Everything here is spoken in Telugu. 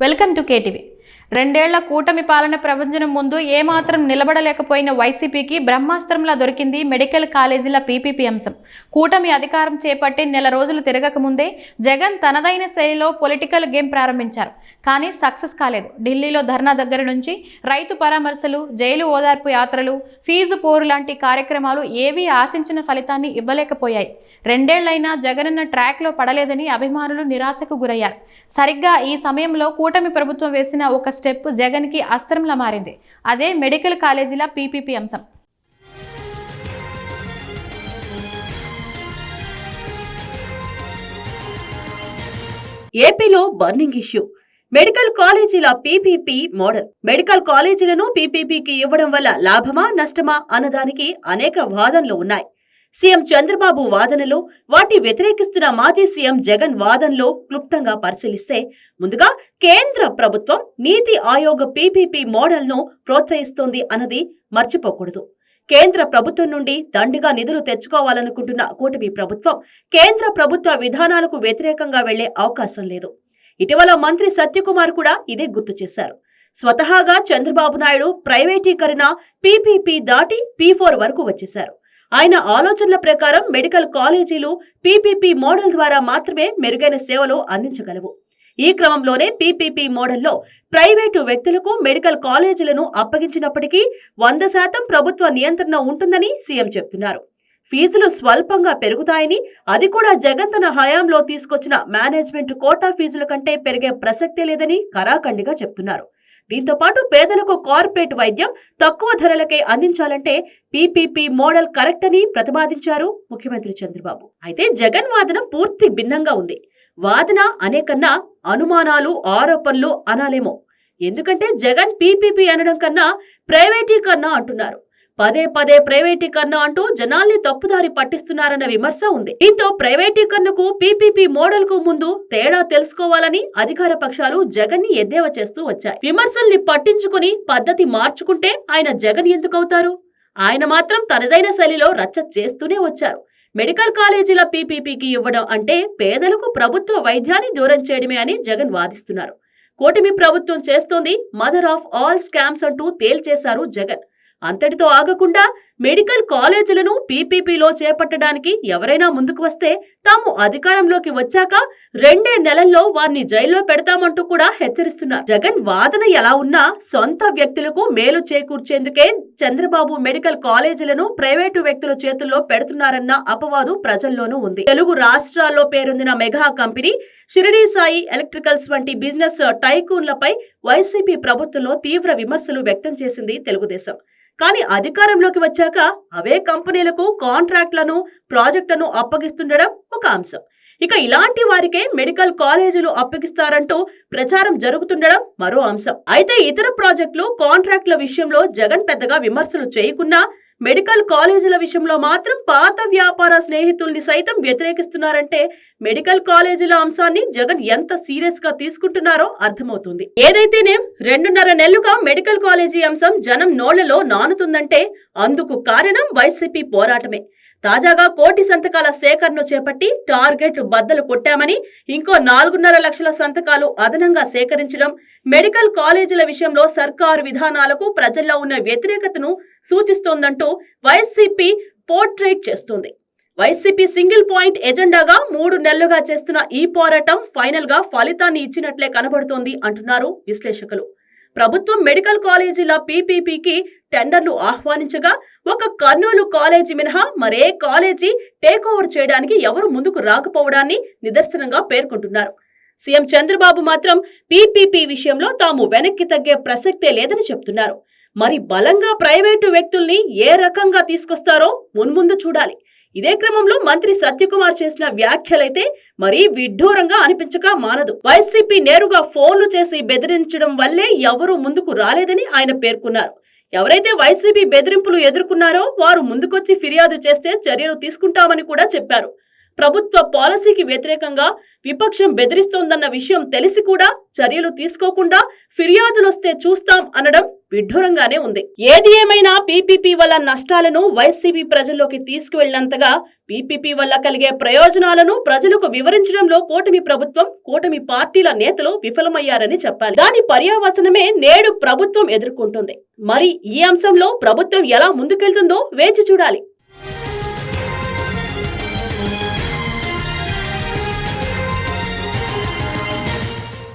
Welcome to KTV. రెండేళ్ల కూటమి పాలన ప్రపంచం ముందు ఏమాత్రం నిలబడలేకపోయిన వైసీపీకి బ్రహ్మాస్త్రంలా దొరికింది మెడికల్ కాలేజీల పీపీపీ అంశం. కూటమి అధికారం చేపట్టి నెల రోజులు తిరగక ముందే జగన్ తనదైన శైలిలో పొలిటికల్ గేమ్ ప్రారంభించారు. కానీ సక్సెస్ కాలేదు. ఢిల్లీలో ధర్నా దగ్గర నుంచి రైతు పరామర్శలు, జైలు ఓదార్పు యాత్రలు, ఫీజు పోరు లాంటి కార్యక్రమాలు ఏవీ ఆశించిన ఫలితాన్ని ఇవ్వలేకపోయాయి. రెండేళ్లైనా జగనన్న ట్రాక్లో పడలేదని అభిమానులు నిరాశకు గురయ్యారు. సరిగ్గా ఈ సమయంలో కూటమి ప్రభుత్వం వేసిన ఒక స్టెప్ జగన్కి అస్త్రంలా మారింది. అదే మెడికల్ కాలేజీల పీపీపీ అంశం. ఏపీలో బర్నింగ్ ఇష్యూ మెడికల్ కాలేజీల పీపీపీ మోడల్. మెడికల్ కాలేజీలను పీపీపీకి ఇవ్వడం వల్ల లాభమా నష్టమా అన్నదానికి అనేక వాదనలు ఉన్నాయి. సీఎం చంద్రబాబు వాదనలో, వాటి వ్యతిరేకిస్తున్న మాజీ సీఎం జగన్ వాదనలో క్లుప్తంగా పరిశీలిస్తే, ముందుగా కేంద్ర ప్రభుత్వం నీతి ఆయోగ్ పీపీపీ మోడల్ను ప్రోత్సహిస్తోంది అన్నది మర్చిపోకూడదు. కేంద్ర ప్రభుత్వం నుండి దండిగా నిధులు తెచ్చుకోవాలనుకుంటున్న కూటమి ప్రభుత్వం కేంద్ర ప్రభుత్వ విధానాలకు వ్యతిరేకంగా వెళ్లే అవకాశం లేదు. ఇటీవల మంత్రి సత్యకుమార్ కూడా ఇదే గుర్తు చేశారు. స్వతహాగా చంద్రబాబు నాయుడు ప్రైవేటీకరణ పీపీపీ దాటి P4 వరకు వచ్చేశారు. ఆయన ఆలోచనల ప్రకారం మెడికల్ కాలేజీలు పీపీపీ మోడల్ ద్వారా మాత్రమే మెరుగైన సేవలు అందించగలవు. ఈ క్రమంలోనే పీపీపీ మోడల్లో ప్రైవేటు వ్యక్తులకు మెడికల్ కాలేజీలను అప్పగించినప్పటికీ 100% ప్రభుత్వ నియంత్రణ ఉంటుందని సీఎం చెప్తున్నారు. ఫీజులు స్వల్పంగా పెరుగుతాయని, అది కూడా జగన్ తన హయాంలో తీసుకొచ్చిన మేనేజ్మెంట్ కోటా ఫీజుల కంటే పెరిగే ప్రసక్తే లేదని కరాఖండిగా చెప్తున్నారు. దీంతో పాటు పేదలకు కార్పొరేట్ వైద్యం తక్కువ ధరలకే అందించాలంటే పీపీపీ మోడల్ కరెక్ట్ అని ప్రతిపాదించారు ముఖ్యమంత్రి చంద్రబాబు. అయితే జగన్ వాదన పూర్తి భిన్నంగా ఉంది. వాదన అనేకన్నా అనుమానాలు, ఆరోపణలు అనాలేమో. ఎందుకంటే జగన్ పీపీపీ అనడం కన్నా ప్రైవేటీకరణ అంటున్నారు. పదే పదే ప్రైవేటీకరణ అంటూ జనాల్ని తప్పుదారి పట్టిస్తున్నారన్న విమర్శ ఉంది. దీంతో ప్రైవేటీకరణకు పీపీపీ మోడల్ కు ముందు తేడా తెలుసుకోవాలని అధికార పక్షాలు జగన్ ని ఎద్దేవా చేస్తూ వచ్చాయి. విమర్శల్ని పట్టించుకుని పద్ధతి మార్చుకుంటే ఆయన జగన్ ఎందుకవుతారు? ఆయన మాత్రం తనదైన శైలిలో రచ్చ చేస్తూనే వచ్చారు. మెడికల్ కాలేజీల పీపీపీకి ఇవ్వడం అంటే పేదలకు ప్రభుత్వ వైద్యాన్ని దూరం చేయడమే అని జగన్ వాదిస్తున్నారు. కూటమి ప్రభుత్వం చేస్తోంది మదర్ ఆఫ్ ఆల్ స్కామ్స్ అంటూ తేల్చేశారు జగన్. అంతటితో ఆగకుండా మెడికల్ కాలేజీలను పీపీపీలో చేపట్టడానికి ఎవరైనా ముందుకు వస్తే తాము అధికారంలోకి వచ్చాక 2 నెలల్లో వారిని జైల్లో పెడతామంటూ కూడా హెచ్చరిస్తున్నారు. జగన్ వాదన ఎలా ఉన్నా సొంత వ్యక్తులకు మేలు చేకూర్చేందుకే చంద్రబాబు మెడికల్ కాలేజీలను ప్రైవేటు వ్యక్తుల చేతుల్లో పెడుతున్నారన్న అపవాదు ప్రజల్లోనూ ఉంది. తెలుగు రాష్ట్రాల్లో పేరొందిన mega company Shirdi Sai electricals వంటి బిజినెస్ టైకూన్లపై వైసీపీ ప్రభుత్వంలో తీవ్ర విమర్శలు వ్యక్తం చేసింది తెలుగుదేశం. కానీ అధికారంలోకి వచ్చాక అవే కంపెనీలకు కాంట్రాక్ట్లను, ప్రాజెక్టులను అప్పగిస్తుండడం ఒక అంశం. ఇక ఇలాంటి వారికే మెడికల్ కాలేజీలు అప్పగిస్తారంటూ ప్రచారం జరుగుతుండడం మరో అంశం. అయితే ఇతర ప్రాజెక్టులు, కాంట్రాక్టుల విషయంలో జగన్ పెద్దగా విమర్శలు చేయకున్నా మెడికల్ కాలేజీల విషయంలో మాత్రం పాత వ్యాపార స్నేహితుల్ని సైతం వ్యతిరేకిస్తున్నారంటే మెడికల్ కాలేజీల అంశాన్ని జగన్ ఎంత సీరియస్ గా తీసుకుంటున్నారో అర్థమవుతుంది. ఏదైతేనే 2.5 నెలలుగా మెడికల్ కాలేజీ అంశం జనం నోళ్లలో నానుతుందంటే అందుకు కారణం వైసీపీ పోరాటమే. తాజాగా 1 కోటి సంతకాల సేకరణను చేపట్టి టార్గెట్ బద్దలు కొట్టామని, ఇంకో 4.5 లక్షల సంతకాలు అదనంగా సేకరించడం మెడికల్ కాలేజీల విషయంలో సర్కారు విధానాలకు ప్రజల్లో ఉన్న వ్యతిరేకతను సూచిస్తోందంటూ వైసీపీ పోర్ట్రేట్ చేస్తోంది. వైసీపీ సింగిల్ పాయింట్ ఎజెండాగా 3 నెలలుగా చేస్తున్న ఈ పోరాటం ఫైనల్ గా ఫలితాన్ని ఇచ్చినట్లే కనబడుతోంది అంటున్నారు విశ్లేషకులు. ప్రభుత్వం మెడికల్ కాలేజీల పీపీపీకి టెండర్లు ఆహ్వానించగా ఒక కర్నూలు కాలేజీ మినహా మరే కాలేజీ టేక్ ఓవర్ చేయడానికి ఎవరు ముందుకు రాకపోవడాన్ని నిదర్శనంగా పేర్కొంటున్నారు. సీఎం చంద్రబాబు మాత్రం పీపీపీ విషయంలో తాము వెనక్కి తగ్గే ప్రసక్తే లేదని చెప్తున్నారు. మరి బలంగా ప్రైవేటు వ్యక్తుల్ని ఏ రకంగా తీసుకొస్తారో మున్ముందు చూడాలి. ఇదే క్రమంలో మంత్రి సత్యకుమార్ చేసిన వ్యాఖ్యలైతే మరీ విడ్డూరంగా అనిపించక మానదు. వైసీపీ నేరుగా ఫోన్లు చేసి బెదిరించడం వల్లే ఎవరూ ముందుకు రాలేదని ఆయన పేర్కొన్నారు. ఎవరైతే వైసీపీ బెదిరింపులు ఎదుర్కొన్నారో వారు ముందుకొచ్చి ఫిర్యాదు చేస్తే చర్యలు తీసుకుంటామని కూడా చెప్పారు. ప్రభుత్వ పాలసీకి వ్యతిరేకంగా విపక్షం బెదిరిస్తోందన్న విషయం తెలిసి కూడా చర్యలు తీసుకోకుండా ఫిర్యాదులొస్తే చూస్తాం అనడం విడ్డూరంగానే ఉంది. ఏది ఏమైనా పీపీపీ వల్ల నష్టాలను వైసీపీ ప్రజల్లోకి తీసుకువెళ్లినంతగా పీపీపీ వల్ల కలిగే ప్రయోజనాలను ప్రజలకు వివరించడంలో కూటమి ప్రభుత్వం, కూటమి పార్టీల నేతలు విఫలమయ్యారని చెప్పాలి. దాని పర్యవసానమే నేడు ప్రభుత్వం ఎదుర్కొంటుంది. మరి ఈ అంశంలో ప్రభుత్వం ఎలా ముందుకెళ్తుందో వేచి చూడాలి.